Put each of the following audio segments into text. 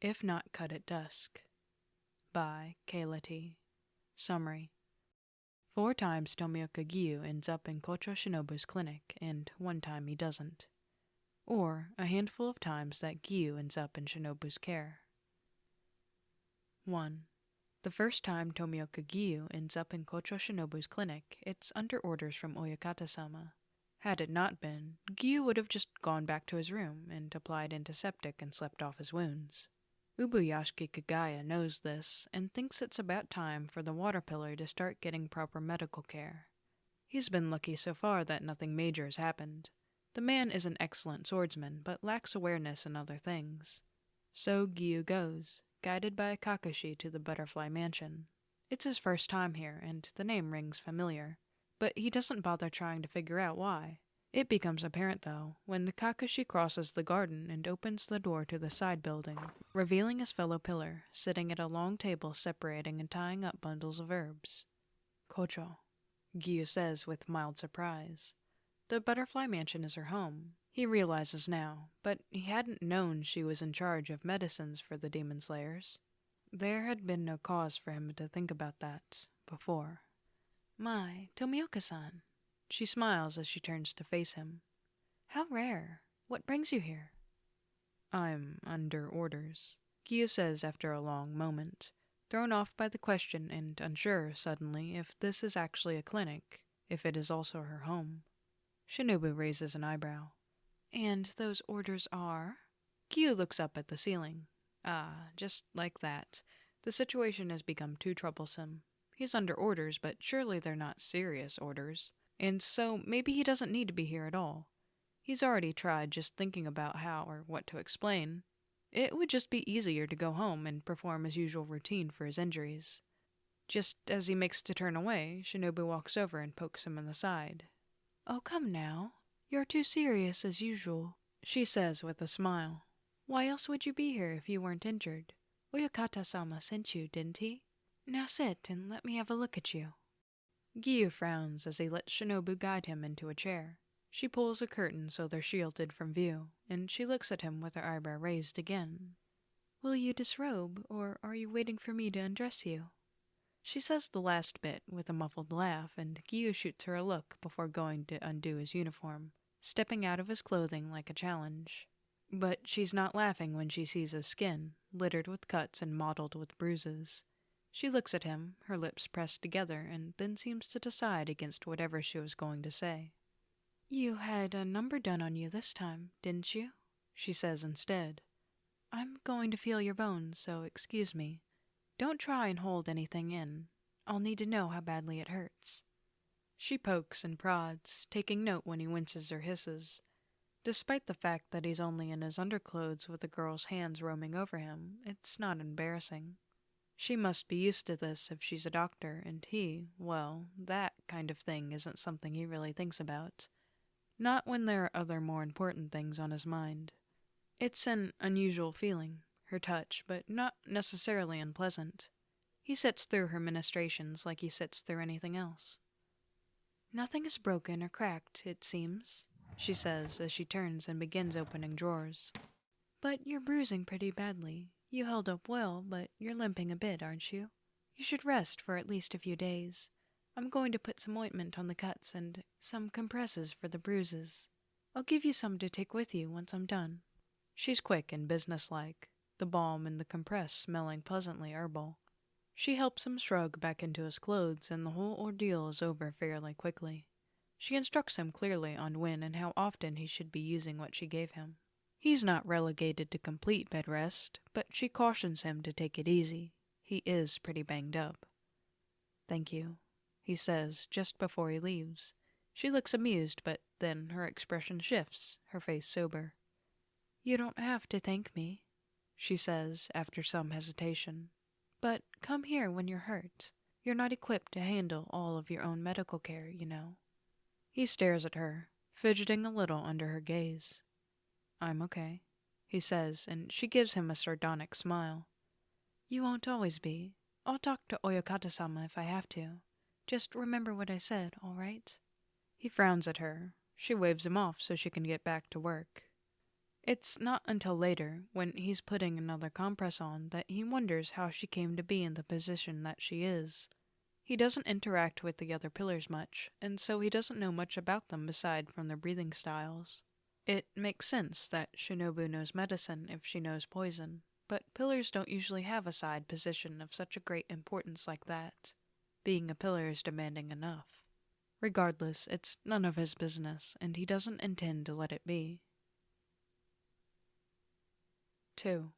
If Not Cut at Dusk by caelitea. Summary. 4 times Tomioka Giyu ends up in Kochou Shinobu's clinic, and 1 time he doesn't. Or a handful of times that Giyu ends up in Shinobu's care. 1. The first time Tomioka Giyu ends up in Kochou Shinobu's clinic, it's under orders from Oyakata-sama. Had it not been, Giyu would have just gone back to his room and applied antiseptic and slept off his wounds. Ubuyashiki Kagaya knows this and thinks it's about time for the water pillar to start getting proper medical care. He's been lucky so far that nothing major has happened. The man is an excellent swordsman, but lacks awareness in other things. So Giyu goes, guided by a Kakashi, to the Butterfly Mansion. It's his first time here, and the name rings familiar, but he doesn't bother trying to figure out why. It becomes apparent, though, when the Kakashi crosses the garden and opens the door to the side building, revealing his fellow pillar, sitting at a long table separating and tying up bundles of herbs. "Kochou," Giyu says with mild surprise. The Butterfly Mansion is her home, he realizes now, but he hadn't known she was in charge of medicines for the demonslayers. There had been no cause for him to think about that before. "My, Tomioka-san." She smiles as she turns to face him. "How rare. What brings you here?" "I'm under orders," Giyu says after a long moment, thrown off by the question and unsure, suddenly, if this is actually a clinic, if it is also her home. Shinobu raises an eyebrow. "And those orders are?" Giyu looks up at the ceiling. Just like that. The situation has become too troublesome. He's under orders, but surely they're not serious orders. And so maybe he doesn't need to be here at all. He's already tried just thinking about how or what to explain. It would just be easier to go home and perform his usual routine for his injuries. Just as he makes to turn away, Shinobu walks over and pokes him in the side. "Oh, come now. You're too serious as usual," she says with a smile. "Why else would you be here if you weren't injured? Oyakata-sama sent you, didn't he? Now sit and let me have a look at you." Giyu frowns as he lets Shinobu guide him into a chair. She pulls a curtain so they're shielded from view, and she looks at him with her eyebrow raised again. "Will you disrobe, or are you waiting for me to undress you?" She says the last bit with a muffled laugh, and Giyu shoots her a look before going to undo his uniform, stepping out of his clothing like a challenge. But she's not laughing when she sees his skin, littered with cuts and mottled with bruises. She looks at him, her lips pressed together, and then seems to decide against whatever she was going to say. "You had a number done on you this time, didn't you?" she says instead. "I'm going to feel your bones, so excuse me. Don't try and hold anything in. I'll need to know how badly it hurts." She pokes and prods, taking note when he winces or hisses. Despite the fact that he's only in his underclothes with the girl's hands roaming over him, it's not embarrassing. She must be used to this if she's a doctor, and he, well, that kind of thing isn't something he really thinks about. Not when there are other more important things on his mind. It's an unusual feeling, her touch, but not necessarily unpleasant. He sits through her ministrations like he sits through anything else. "Nothing is broken or cracked, it seems," she says as she turns and begins opening drawers. "But you're bruising pretty badly. You held up well, but you're limping a bit, aren't you? You should rest for at least a few days. I'm going to put some ointment on the cuts and some compresses for the bruises. I'll give you some to take with you once I'm done." She's quick and businesslike, the balm and the compress smelling pleasantly herbal. She helps him shrug back into his clothes, and the whole ordeal is over fairly quickly. She instructs him clearly on when and how often he should be using what she gave him. He's not relegated to complete bed rest, but she cautions him to take it easy. He is pretty banged up. "Thank you," he says just before he leaves. She looks amused, but then her expression shifts, her face sober. "You don't have to thank me," she says after some hesitation. "But come here when you're hurt. You're not equipped to handle all of your own medical care, you know." He stares at her, fidgeting a little under her gaze. "I'm okay," he says, and she gives him a sardonic smile. "You won't always be. I'll talk to Oyakata-sama if I have to. Just remember what I said, all right?" He frowns at her. She waves him off so she can get back to work. It's not until later, when he's putting another compress on, that he wonders how she came to be in the position that she is. He doesn't interact with the other pillars much, and so he doesn't know much about them aside from their breathing styles. It makes sense that Shinobu knows medicine if she knows poison, but pillars don't usually have a side position of such a great importance like that. Being a pillar is demanding enough. Regardless, it's none of his business, and he doesn't intend to let it be. 2.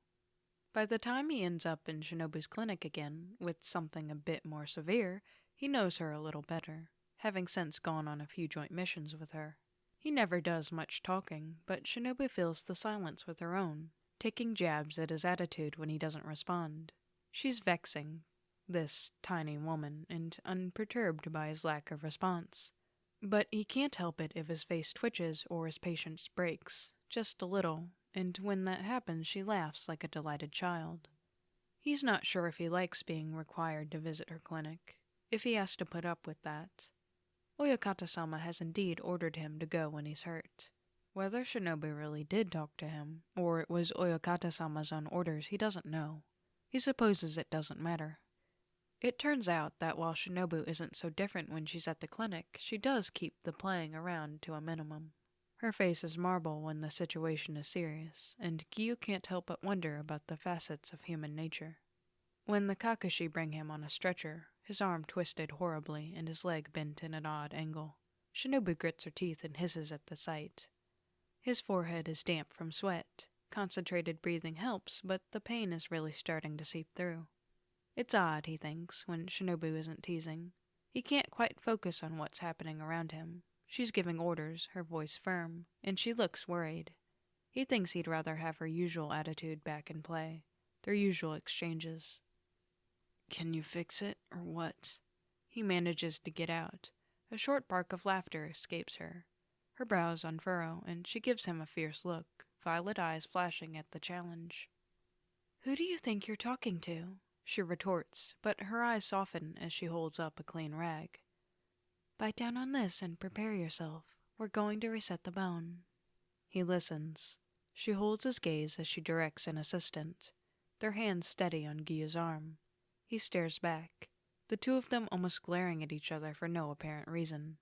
By the time he ends up in Shinobu's clinic again, with something a bit more severe, he knows her a little better, having since gone on a few joint missions with her. He never does much talking, but Shinobu fills the silence with her own, taking jabs at his attitude when he doesn't respond. She's vexing, this tiny woman, and unperturbed by his lack of response. But he can't help it if his face twitches or his patience breaks, just a little, and when that happens she laughs like a delighted child. He's not sure if he likes being required to visit her clinic, if he has to put up with that. Oyakata-sama has indeed ordered him to go when he's hurt. Whether Shinobu really did talk to him, or it was Oyakata-sama's own orders, he doesn't know. He supposes it doesn't matter. It turns out that while Shinobu isn't so different when she's at the clinic, she does keep the playing around to a minimum. Her face is marble when the situation is serious, and Giyu can't help but wonder about the facets of human nature. When the Kakashi bring him on a stretcher, his arm twisted horribly and his leg bent in an odd angle, Shinobu grits her teeth and hisses at the sight. His forehead is damp from sweat. Concentrated breathing helps, but the pain is really starting to seep through. It's odd, he thinks, when Shinobu isn't teasing. He can't quite focus on what's happening around him. She's giving orders, her voice firm, and she looks worried. He thinks he'd rather have her usual attitude back in play, their usual exchanges. "Can you fix it, or what?" He manages to get out. A short bark of laughter escapes her. Her brows unfurrow, and she gives him a fierce look, violet eyes flashing at the challenge. "Who do you think you're talking to?" she retorts, but her eyes soften as she holds up a clean rag. "Bite down on this and prepare yourself. We're going to reset the bone." He listens. She holds his gaze as she directs an assistant, their hands steady on Giyu's arm. He stares back, the two of them almost glaring at each other for no apparent reason.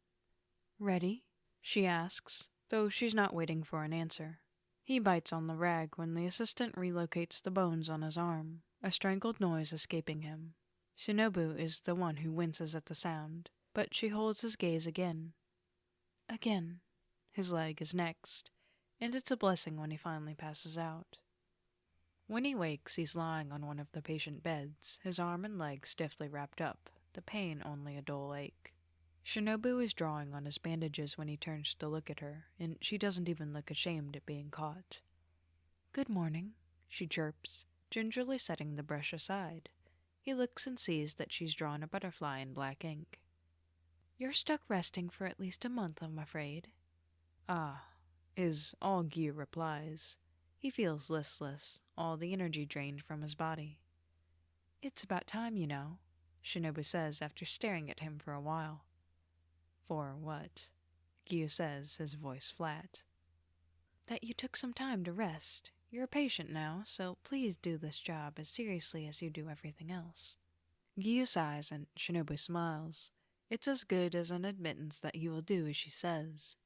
"Ready?" she asks, though she's not waiting for an answer. He bites on the rag when the assistant relocates the bones on his arm, a strangled noise escaping him. Shinobu is the one who winces at the sound, but she holds his gaze again. Again. His leg is next, and it's a blessing when he finally passes out. When he wakes, he's lying on one of the patient beds, his arm and leg stiffly wrapped up, the pain only a dull ache. Shinobu is drawing on his bandages when he turns to look at her, and she doesn't even look ashamed at being caught. "Good morning," she chirps, gingerly setting the brush aside. He looks and sees that she's drawn a butterfly in black ink. "You're stuck resting for at least a month, I'm afraid." "Ah," is all Giyu replies. He feels listless, all the energy drained from his body. "It's about time, you know," Shinobu says after staring at him for a while. "For what?" Giyu says, his voice flat. "That you took some time to rest. You're a patient now, so please do this job as seriously as you do everything else." Giyu sighs and Shinobu smiles. It's as good as an admittance that he will do as she says.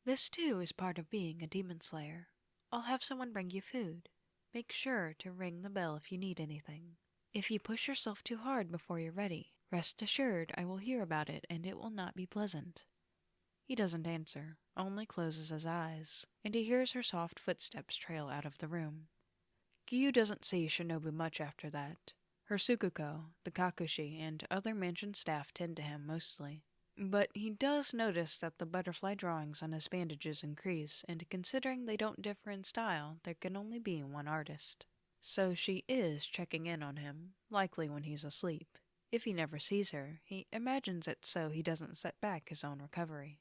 "This too is part of being a demonslayer. I'll have someone bring you food. Make sure to ring the bell if you need anything. If you push yourself too hard before you're ready, rest assured I will hear about it and it will not be pleasant." He doesn't answer, only closes his eyes, and he hears her soft footsteps trail out of the room. Giyu doesn't see Shinobu much after that. Her Sukuko, the Kakushi, and other mansion staff tend to him mostly. But he does notice that the butterfly drawings on his bandages increase, and considering they don't differ in style, there can only be one artist. So she is checking in on him, likely when he's asleep. If he never sees her, he imagines it so he doesn't set back his own recovery.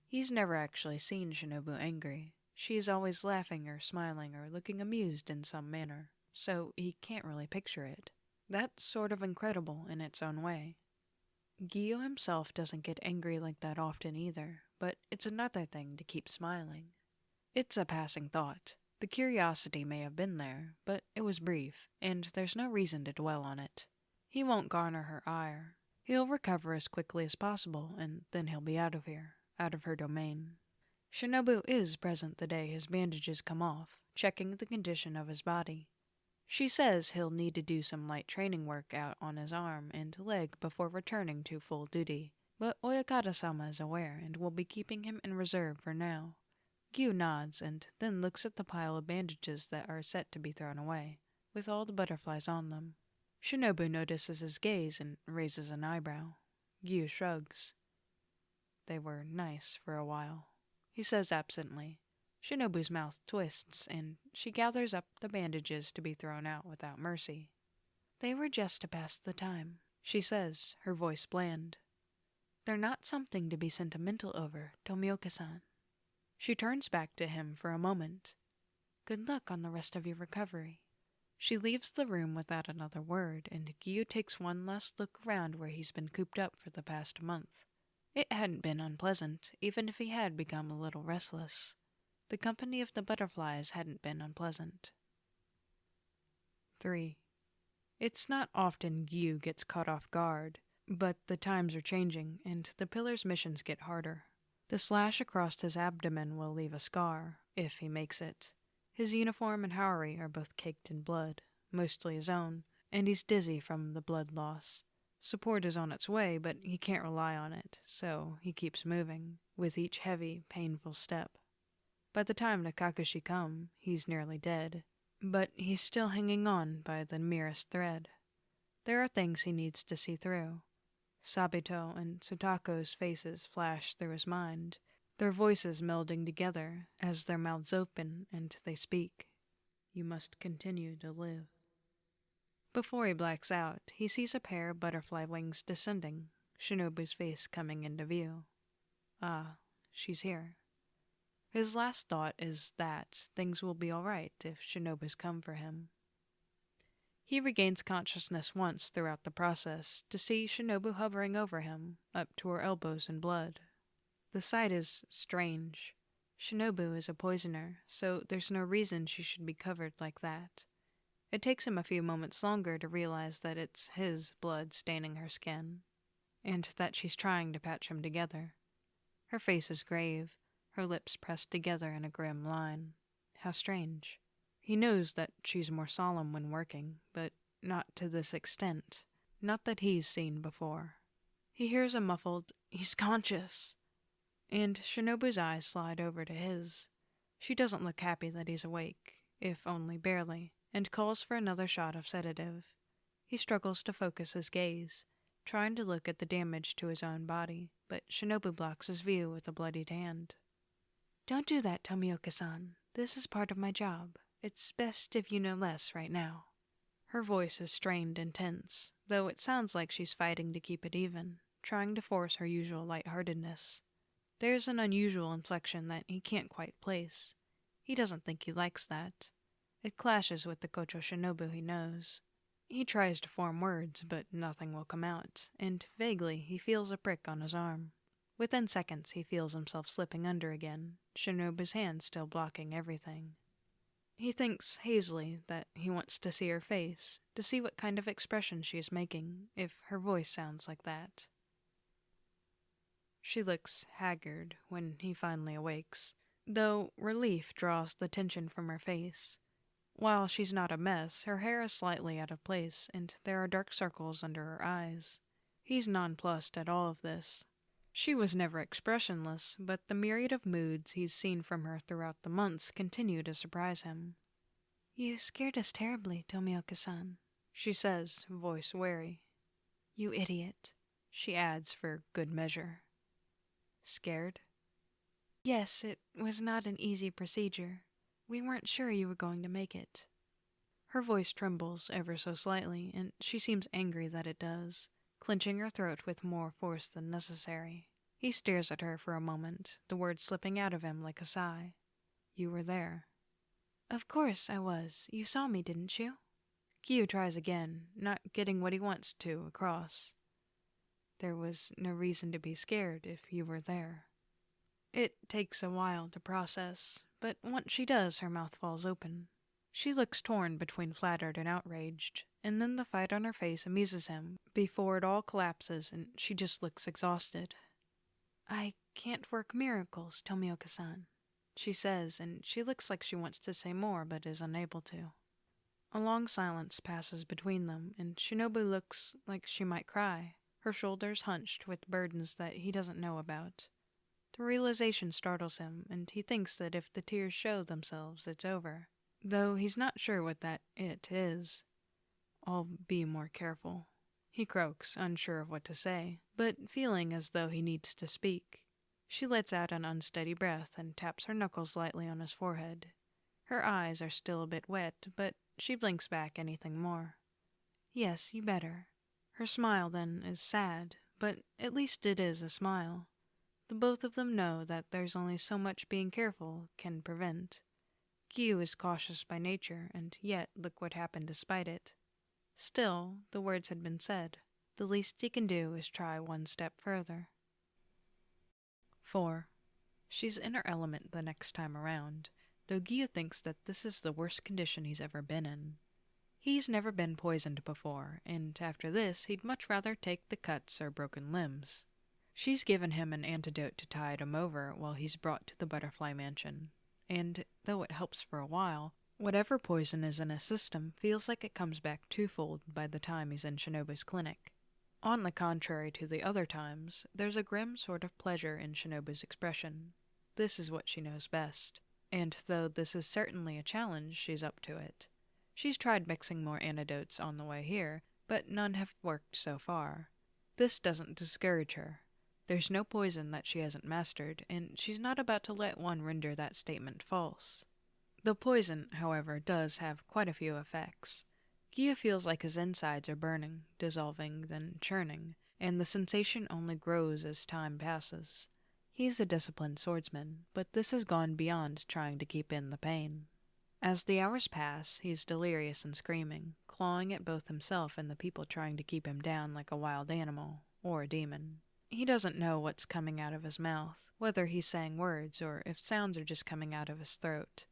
He's never actually seen Shinobu angry. She is always laughing or smiling or looking amused in some manner, so he can't really picture it. That's sort of incredible in its own way. Giyu himself doesn't get angry like that often either, but it's another thing to keep smiling. It's a passing thought. The curiosity may have been there, but it was brief, and there's no reason to dwell on it. He won't garner her ire. He'll recover as quickly as possible, and then he'll be out of here, out of her domain. Shinobu is present the day his bandages come off, checking the condition of his body. She says he'll need to do some light training work out on his arm and leg before returning to full duty, but Oyakata-sama is aware and will be keeping him in reserve for now. Giyu nods and then looks at the pile of bandages that are set to be thrown away, with all the butterflies on them. Shinobu notices his gaze and raises an eyebrow. Giyu shrugs. They were nice for a while, he says absently. Shinobu's mouth twists, and she gathers up the bandages to be thrown out without mercy. They were just to pass the time, she says, her voice bland. They're not something to be sentimental over, Tomioka-san. She turns back to him for a moment. Good luck on the rest of your recovery. She leaves the room without another word, and Giyu takes one last look around where he's been cooped up for the past month. It hadn't been unpleasant, even if he had become a little restless. The company of the butterflies hadn't been unpleasant. 3. It's not often Giyu gets caught off guard, but the times are changing, and the pillar's missions get harder. The slash across his abdomen will leave a scar, if he makes it. His uniform and Haori are both caked in blood, mostly his own, and he's dizzy from the blood loss. Support is on its way, but he can't rely on it, so he keeps moving, with each heavy, painful step. By the time the Kakashi come, he's nearly dead, but he's still hanging on by the merest thread. There are things he needs to see through. Sabito and Sutako's faces flash through his mind, their voices melding together as their mouths open and they speak. You must continue to live. Before he blacks out, he sees a pair of butterfly wings descending, Shinobu's face coming into view. Ah, she's here. His last thought is that things will be all right if Shinobu's come for him. He regains consciousness once throughout the process to see Shinobu hovering over him, up to her elbows in blood. The sight is strange. Shinobu is a poisoner, so there's no reason she should be covered like that. It takes him a few moments longer to realize that it's his blood staining her skin, and that she's trying to patch him together. Her face is grave, her lips pressed together in a grim line. How strange. He knows that she's more solemn when working, but not to this extent. Not that he's seen before. He hears a muffled, "He's conscious!" And Shinobu's eyes slide over to his. She doesn't look happy that he's awake, if only barely, and calls for another shot of sedative. He struggles to focus his gaze, trying to look at the damage to his own body, but Shinobu blocks his view with a bloodied hand. Don't do that, Tomioka-san. This is part of my job. It's best if you know less right now. Her voice is strained and tense, though it sounds like she's fighting to keep it even, trying to force her usual lightheartedness. There's an unusual inflection that he can't quite place. He doesn't think he likes that. It clashes with the Kochou Shinobu he knows. He tries to form words, but nothing will come out, and vaguely he feels a prick on his arm. Within seconds he feels himself slipping under again, Shinobu's hand still blocking everything. He thinks hazily that he wants to see her face, to see what kind of expression she is making, if her voice sounds like that. She looks haggard when he finally awakes, though relief draws the tension from her face. While she's not a mess, her hair is slightly out of place, and there are dark circles under her eyes. He's nonplussed at all of this. She was never expressionless, but the myriad of moods he's seen from her throughout the months continue to surprise him. You scared us terribly, Tomioka-san, she says, voice wary. You idiot, she adds for good measure. Scared? Yes, it was not an easy procedure. We weren't sure you were going to make it. Her voice trembles ever so slightly, and she seems angry that it does, clenching her throat with more force than necessary. He stares at her for a moment, the words slipping out of him like a sigh. You were there. Of course I was. You saw me, didn't you? Giyu tries again, not getting what he wants to across. There was no reason to be scared if you were there. It takes a while to process, but once she does, her mouth falls open. She looks torn between flattered and outraged, and then the fight on her face amuses him before it all collapses and she just looks exhausted. "I can't work miracles, Tomioka-san," she says, and she looks like she wants to say more but is unable to. A long silence passes between them, and Shinobu looks like she might cry, her shoulders hunched with burdens that he doesn't know about. The realization startles him, and he thinks that if the tears show themselves, it's over, though he's not sure what that "it" is. "I'll be more careful," he croaks, unsure of what to say, but feeling as though he needs to speak. She lets out an unsteady breath and taps her knuckles lightly on his forehead. Her eyes are still a bit wet, but she blinks back anything more. "Yes, you better." Her smile, then, is sad, but at least it is a smile. The both of them know that there's only so much being careful can prevent. Giyu is cautious by nature, and yet look what happened despite it. Still, the words had been said. The least he can do is try one step further. 4. She's in her element the next time around, though Giyu thinks that this is the worst condition he's ever been in. He's never been poisoned before, and after this he'd much rather take the cuts or broken limbs. She's given him an antidote to tide him over while he's brought to the butterfly mansion, and, though it helps for a while, whatever poison is in his system feels like it comes back twofold by the time he's in Shinobu's clinic. On the contrary to the other times, there's a grim sort of pleasure in Shinobu's expression. This is what she knows best, and though this is certainly a challenge, she's up to it. She's tried mixing more antidotes on the way here, but none have worked so far. This doesn't discourage her. There's no poison that she hasn't mastered, and she's not about to let one render that statement false. The poison, however, does have quite a few effects. Giyu feels like his insides are burning, dissolving, then churning, and the sensation only grows as time passes. He's a disciplined swordsman, but this has gone beyond trying to keep in the pain. As the hours pass, he's delirious and screaming, clawing at both himself and the people trying to keep him down like a wild animal, or a demon. He doesn't know what's coming out of his mouth, whether he's saying words or if sounds are just coming out of his throat.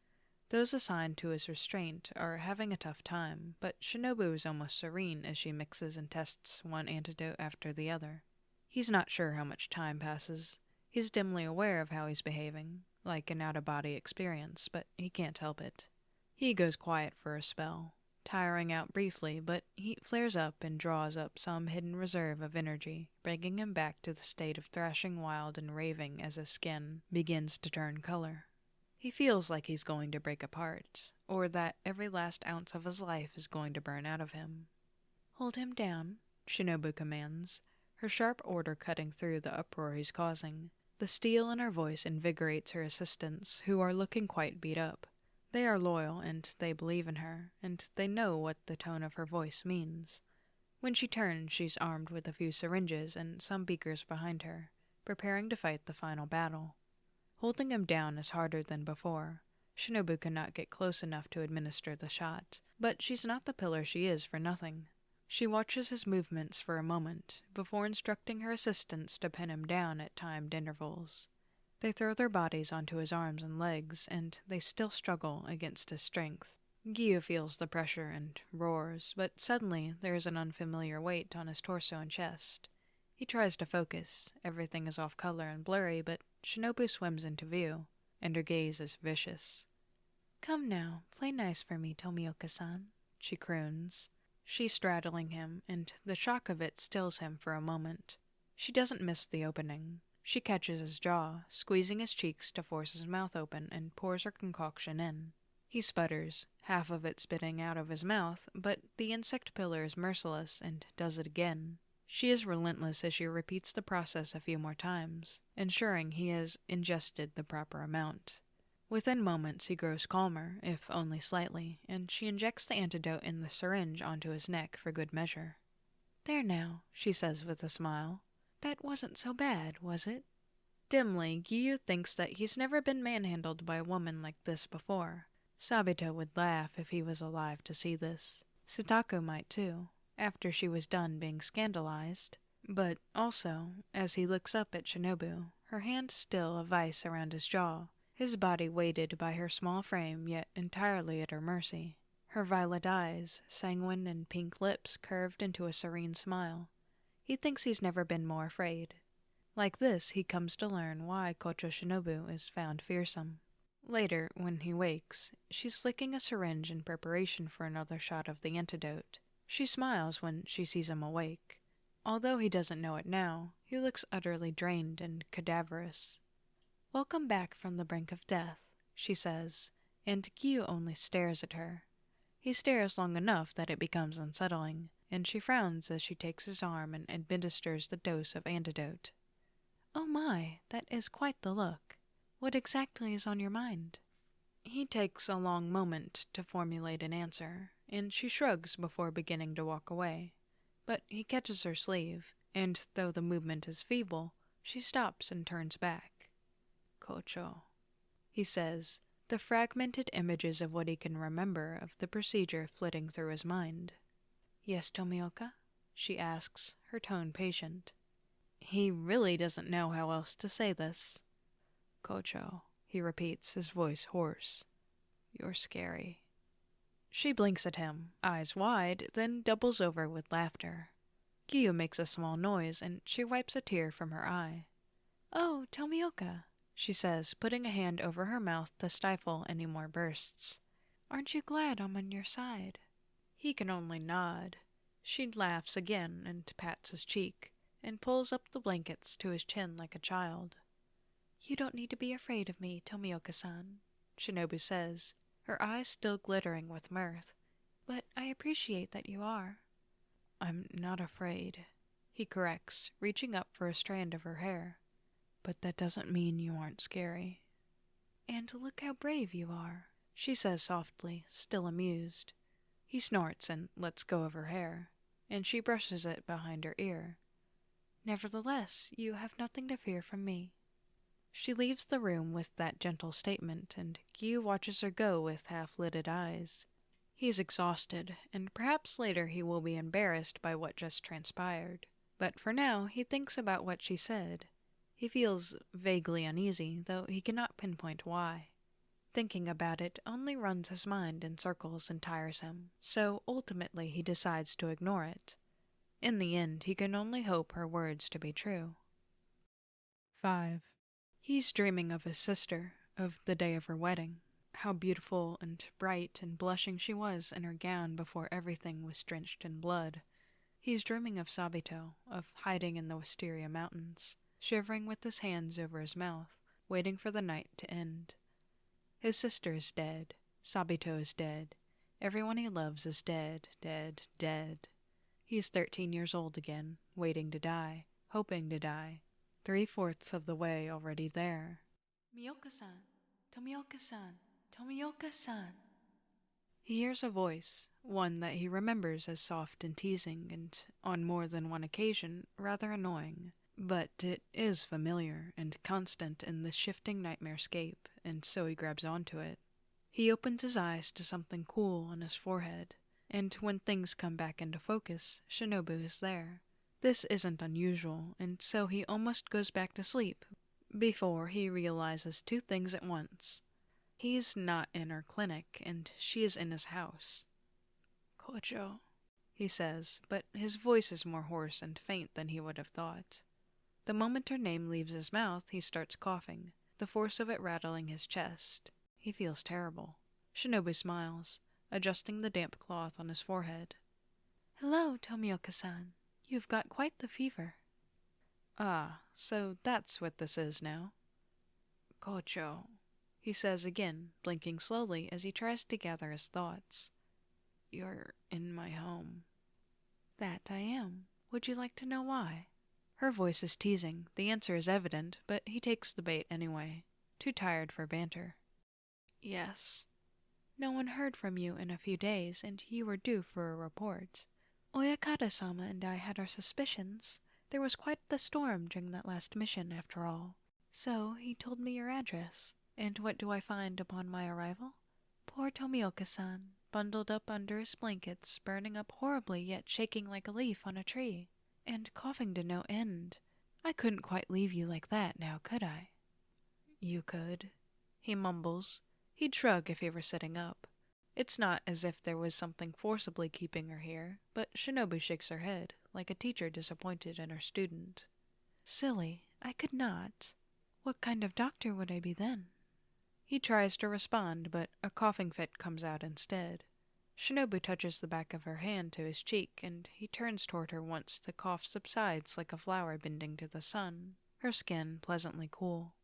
Those assigned to his restraint are having a tough time, but Shinobu is almost serene as she mixes and tests one antidote after the other. He's not sure how much time passes. He's dimly aware of how he's behaving, like an out-of-body experience, but he can't help it. He goes quiet for a spell, tiring out briefly, but he flares up and draws up some hidden reserve of energy, bringing him back to the state of thrashing wild and raving as his skin begins to turn color. He feels like he's going to break apart, or that every last ounce of his life is going to burn out of him. "Hold him down," Shinobu commands, her sharp order cutting through the uproar he's causing. The steel in her voice invigorates her assistants, who are looking quite beat up. They are loyal, and they believe in her, and they know what the tone of her voice means. When she turns, she's armed with a few syringes and some beakers behind her, preparing to fight the final battle. Holding him down is harder than before. Shinobu cannot get close enough to administer the shot, but she's not the pillar she is for nothing. She watches his movements for a moment, before instructing her assistants to pin him down at timed intervals. They throw their bodies onto his arms and legs, and they still struggle against his strength. Giyu feels the pressure and roars, but suddenly there is an unfamiliar weight on his torso and chest. He tries to focus. Everything is off color and blurry, but Shinobu swims into view, and her gaze is vicious. "Come now, play nice for me, Tomioka-san," she croons. She's straddling him, and the shock of it stills him for a moment. She doesn't miss the opening. She catches his jaw, squeezing his cheeks to force his mouth open, and pours her concoction in. He sputters, half of it spitting out of his mouth, but the insect pillar is merciless and does it again. She is relentless as she repeats the process a few more times, ensuring he has ingested the proper amount. Within moments he grows calmer, if only slightly, and she injects the antidote in the syringe onto his neck for good measure. "There now," she says with a smile. "That wasn't so bad, was it?" Dimly, Giyu thinks that he's never been manhandled by a woman like this before. Sabito would laugh if he was alive to see this. Sutako might too, after she was done being scandalized. But also, as he looks up at Shinobu, her hand still a vice around his jaw, his body weighted by her small frame yet entirely at her mercy. Her violet eyes, sanguine and pink lips curved into a serene smile. He thinks he's never been more afraid. Like this, he comes to learn why Kochou Shinobu is found fearsome. Later, when he wakes, she's flicking a syringe in preparation for another shot of the antidote. She smiles when she sees him awake. Although he doesn't know it now, he looks utterly drained and cadaverous. "Welcome back from the brink of death," she says, and Giyu only stares at her. He stares long enough that it becomes unsettling, and she frowns as she takes his arm and administers the dose of antidote. "Oh my, that is quite the look. What exactly is on your mind?" He takes a long moment to formulate an answer, and she shrugs before beginning to walk away. But he catches her sleeve, and though the movement is feeble, she stops and turns back. "Kochou," he says, the fragmented images of what he can remember of the procedure flitting through his mind. "Yes, Tomioka?" she asks, her tone patient. He really doesn't know how else to say this. "Kochou," he repeats, his voice hoarse. "You're scary." She blinks at him, eyes wide, then doubles over with laughter. Giyu makes a small noise, and she wipes a tear from her eye. "Oh, Tomioka," she says, putting a hand over her mouth to stifle any more bursts. "Aren't you glad I'm on your side?" He can only nod. She laughs again and pats his cheek, and pulls up the blankets to his chin like a child. "You don't need to be afraid of me, Tomioka-san," Shinobu says, her eyes still glittering with mirth, "but I appreciate that you are." "I'm not afraid," he corrects, reaching up for a strand of her hair. "But that doesn't mean you aren't scary." "And look how brave you are," she says softly, still amused. He snorts and lets go of her hair, and she brushes it behind her ear. "Nevertheless, you have nothing to fear from me." She leaves the room with that gentle statement, and Giyu watches her go with half-lidded eyes. He is exhausted, and perhaps later he will be embarrassed by what just transpired. But for now, he thinks about what she said. He feels vaguely uneasy, though he cannot pinpoint why. Thinking about it only runs his mind in circles and tires him, so ultimately he decides to ignore it. In the end, he can only hope her words to be true. 5. He's dreaming of his sister, of the day of her wedding. How beautiful and bright and blushing she was in her gown before everything was drenched in blood. He's dreaming of Sabito, of hiding in the Wisteria Mountains, shivering with his hands over his mouth, waiting for the night to end. His sister is dead. Sabito is dead. Everyone he loves is dead, dead, dead. He's 13 years old again, waiting to die, hoping to die. 3/4 of the way already there. "Miyoka-san! Tomioka-san! Tomioka-san!" He hears a voice, one that he remembers as soft and teasing, and on more than one occasion rather annoying. But it is familiar and constant in this shifting nightmarescape, and so he grabs onto it. He opens his eyes to something cool on his forehead, and when things come back into focus, Shinobu is there. This isn't unusual, and so he almost goes back to sleep before he realizes two things at once. He's not in her clinic, and she is in his house. "Kochou," he says, but his voice is more hoarse and faint than he would have thought. The moment her name leaves his mouth, he starts coughing, the force of it rattling his chest. He feels terrible. Shinobu smiles, adjusting the damp cloth on his forehead. "Hello, Tomioka-san. You've got quite the fever." "Ah, so that's what this is now." "Kochou," he says again, blinking slowly as he tries to gather his thoughts. "You're in my home." "That I am. Would you like to know why?" Her voice is teasing, the answer is evident, but he takes the bait anyway, too tired for banter. "Yes." "No one heard from you in a few days, and you were due for a report. Oyakata-sama and I had our suspicions. There was quite the storm during that last mission, after all. So he told me your address. And what do I find upon my arrival? Poor Tomioka-san, bundled up under his blankets, burning up horribly yet shaking like a leaf on a tree, and coughing to no end. I couldn't quite leave you like that now, could I? You could, he mumbles. He'd shrug if he were sitting up. It's not as if there was something forcibly keeping her here, but Shinobu shakes her head, like a teacher disappointed in her student. Silly, I could not. What kind of doctor would I be then? He tries to respond, but a coughing fit comes out instead. Shinobu touches the back of her hand to his cheek, and he turns toward her once the cough subsides like a flower bending to the sun, her skin pleasantly cool.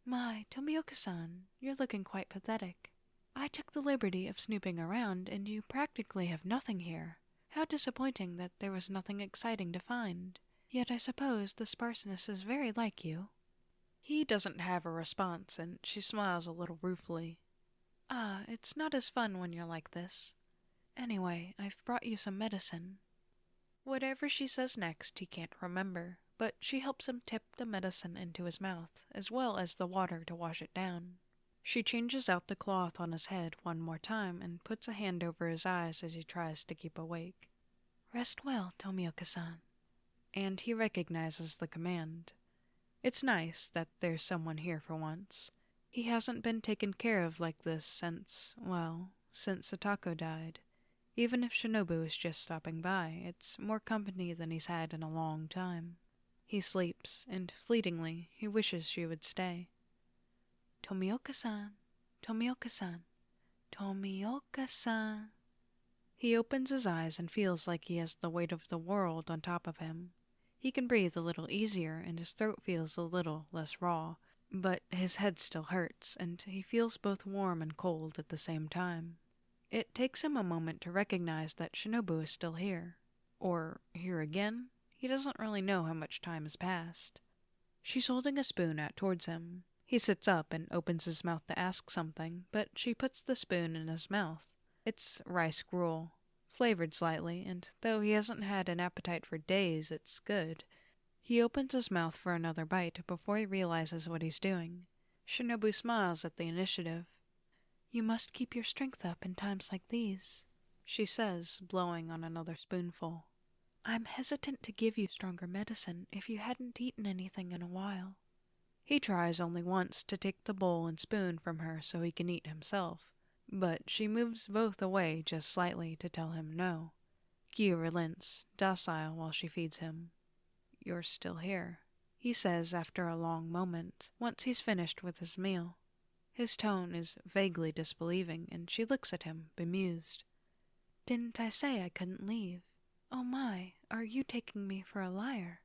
My, Tomioka-san, you're looking quite pathetic. I took the liberty of snooping around, and you practically have nothing here. How disappointing that there was nothing exciting to find. Yet I suppose the sparseness is very like you. He doesn't have a response, and she smiles a little ruefully. Ah, it's not as fun when you're like this. Anyway, I've brought you some medicine. Whatever she says next, he can't remember, but she helps him tip the medicine into his mouth, as well as the water to wash it down. She changes out the cloth on his head one more time and puts a hand over his eyes as he tries to keep awake. Rest well, Tomioka-san. And he recognizes the command. It's nice that there's someone here for once. He hasn't been taken care of like this since Satako died. Even if Shinobu is just stopping by, it's more company than he's had in a long time. He sleeps, and fleetingly, he wishes she would stay. Tomioka-san, Tomioka-san, Tomioka-san. He opens his eyes and feels like he has the weight of the world on top of him. He can breathe a little easier, and his throat feels a little less raw, but his head still hurts, and he feels both warm and cold at the same time. It takes him a moment to recognize that Shinobu is still here. Or here again? He doesn't really know how much time has passed. She's holding a spoon out towards him. He sits up and opens his mouth to ask something, but she puts the spoon in his mouth. It's rice gruel, flavored slightly, and though he hasn't had an appetite for days, it's good. He opens his mouth for another bite before he realizes what he's doing. Shinobu smiles at the initiative. You must keep your strength up in times like these, she says, blowing on another spoonful. I'm hesitant to give you stronger medicine if you hadn't eaten anything in a while. He tries only once to take the bowl and spoon from her so he can eat himself, but she moves both away just slightly to tell him no. Giyu relents, docile while she feeds him. You're still here, he says after a long moment, once he's finished with his meal. His tone is vaguely disbelieving, and she looks at him, bemused. Didn't I say I couldn't leave? Oh my, are you taking me for a liar?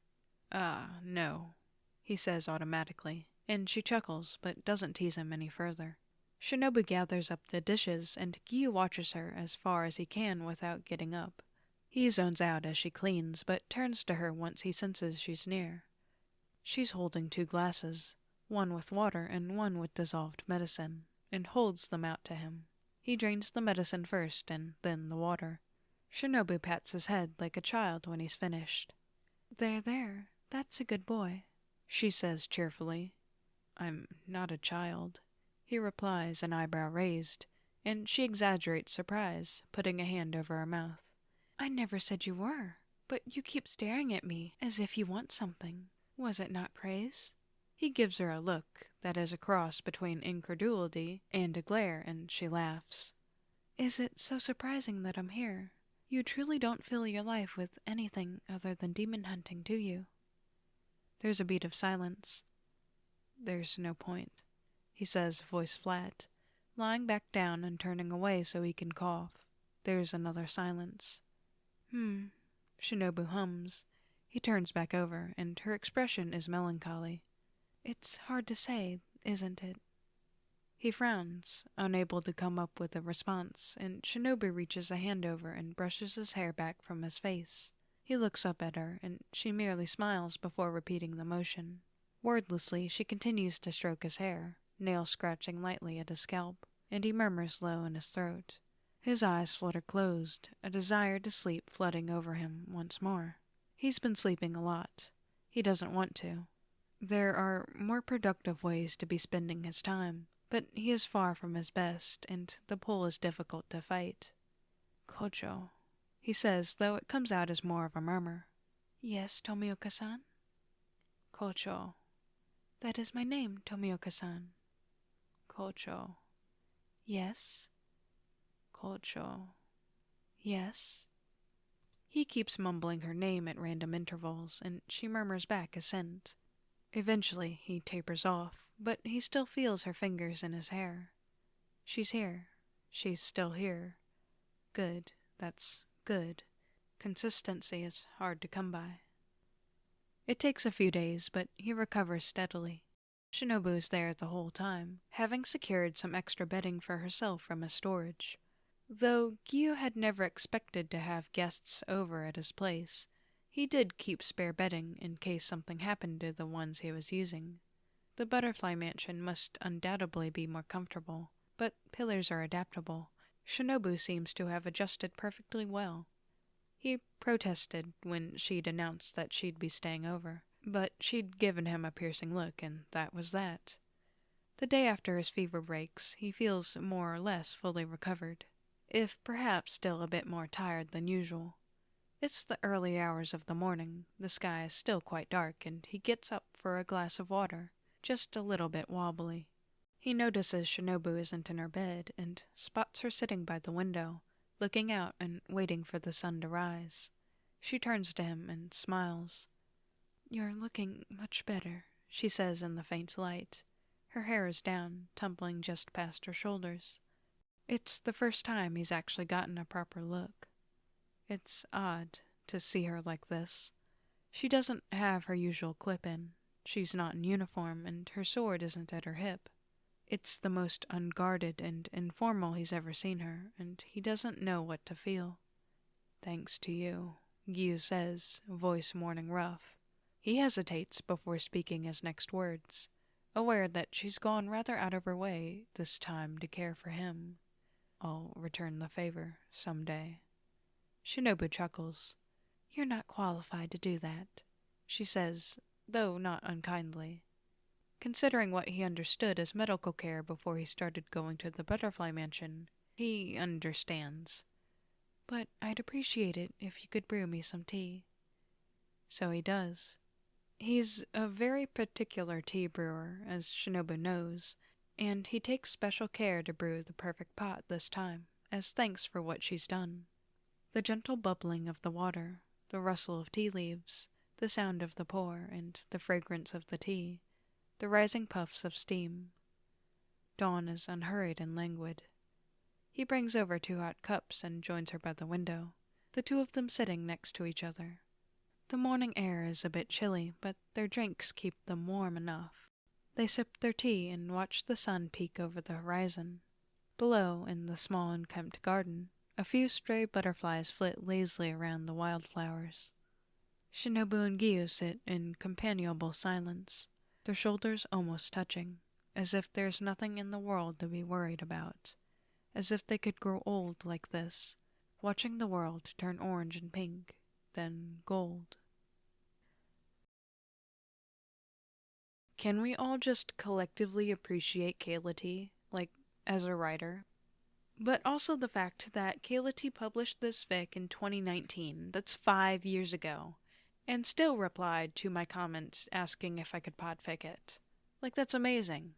No, he says automatically, and she chuckles, but doesn't tease him any further. Shinobu gathers up the dishes, and Giyu watches her as far as he can without getting up. He zones out as she cleans, but turns to her once he senses she's near. She's holding 2 glasses, one with water and one with dissolved medicine, and holds them out to him. He drains the medicine first, and then the water. Shinobu pats his head like a child when he's finished. There, that's a good boy, she says cheerfully. I'm not a child, he replies, an eyebrow raised, and she exaggerates surprise, putting a hand over her mouth. I never said you were, but you keep staring at me as if you want something. Was it not praise? He gives her a look that is a cross between incredulity and a glare, and she laughs. Is it so surprising that I'm here? You truly don't fill your life with anything other than demon hunting, do you? There's a beat of silence. There's no point, he says, voice flat, lying back down and turning away so he can cough. There's another silence. Shinobu hums. He turns back over, and her expression is melancholy. It's hard to say, isn't it? He frowns, unable to come up with a response, and Shinobu reaches a hand over and brushes his hair back from his face. He looks up at her, and she merely smiles before repeating the motion. Wordlessly, she continues to stroke his hair, nails scratching lightly at his scalp, and he murmurs low in his throat. His eyes flutter closed, a desire to sleep flooding over him once more. He's been sleeping a lot. He doesn't want to. There are more productive ways to be spending his time, but he is far from his best, and the pull is difficult to fight. Kochou, he says, though it comes out as more of a murmur. Yes, Tomioka-san? Kochou. That is my name, Tomioka-san. Kochou. Yes. Kochou. Yes. He keeps mumbling her name at random intervals, and she murmurs back assent. Eventually, he tapers off, but he still feels her fingers in his hair. She's here. She's still here. Good. That's good. Consistency is hard to come by. It takes a few days, but he recovers steadily. Shinobu is there the whole time, having secured some extra bedding for herself from his storage. Though Giyu had never expected to have guests over at his place, he did keep spare bedding in case something happened to the ones he was using. The butterfly mansion must undoubtedly be more comfortable, but pillars are adaptable. Shinobu seems to have adjusted perfectly well. He protested when she'd announced that she'd be staying over, but she'd given him a piercing look, and that was that. The day after his fever breaks, he feels more or less fully recovered, if perhaps still a bit more tired than usual. It's the early hours of the morning, the sky is still quite dark, and he gets up for a glass of water, just a little bit wobbly. He notices Shinobu isn't in her bed, and spots her sitting by the window, looking out and waiting for the sun to rise. She turns to him and smiles. "You're looking much better," she says in the faint light. Her hair is down, tumbling just past her shoulders. It's the first time he's actually gotten a proper look. It's odd to see her like this. She doesn't have her usual clip-in. She's not in uniform, and her sword isn't at her hip. It's the most unguarded and informal he's ever seen her, and he doesn't know what to feel. "Thanks to you," Giyu says, voice mourning rough. He hesitates before speaking his next words, aware that she's gone rather out of her way this time to care for him. "I'll return the favor someday." Shinobu chuckles. "You're not qualified to do that," she says, though not unkindly. Considering what he understood as medical care before he started going to the butterfly mansion, he understands. "But I'd appreciate it if you could brew me some tea." So he does. He's a very particular tea brewer, as Shinobu knows, and he takes special care to brew the perfect pot this time, as thanks for what she's done. The gentle bubbling of the water, the rustle of tea leaves, the sound of the pour, and the fragrance of the tea, the rising puffs of steam. Dawn is unhurried and languid. He brings over 2 hot cups and joins her by the window, the two of them sitting next to each other. The morning air is a bit chilly, but their drinks keep them warm enough. They sip their tea and watch the sun peek over the horizon. Below, in the small unkempt garden, a few stray butterflies flit lazily around the wildflowers. Shinobu and Giyu sit in companionable silence, their shoulders almost touching, as if there's nothing in the world to be worried about, as if they could grow old like this, watching the world turn orange and pink, then gold. Can we all just collectively appreciate caelitea, as a writer? But also the fact that caelitea published this fic in 2019, that's 5 years ago, and still replied to my comment asking if I could podfic it. That's amazing.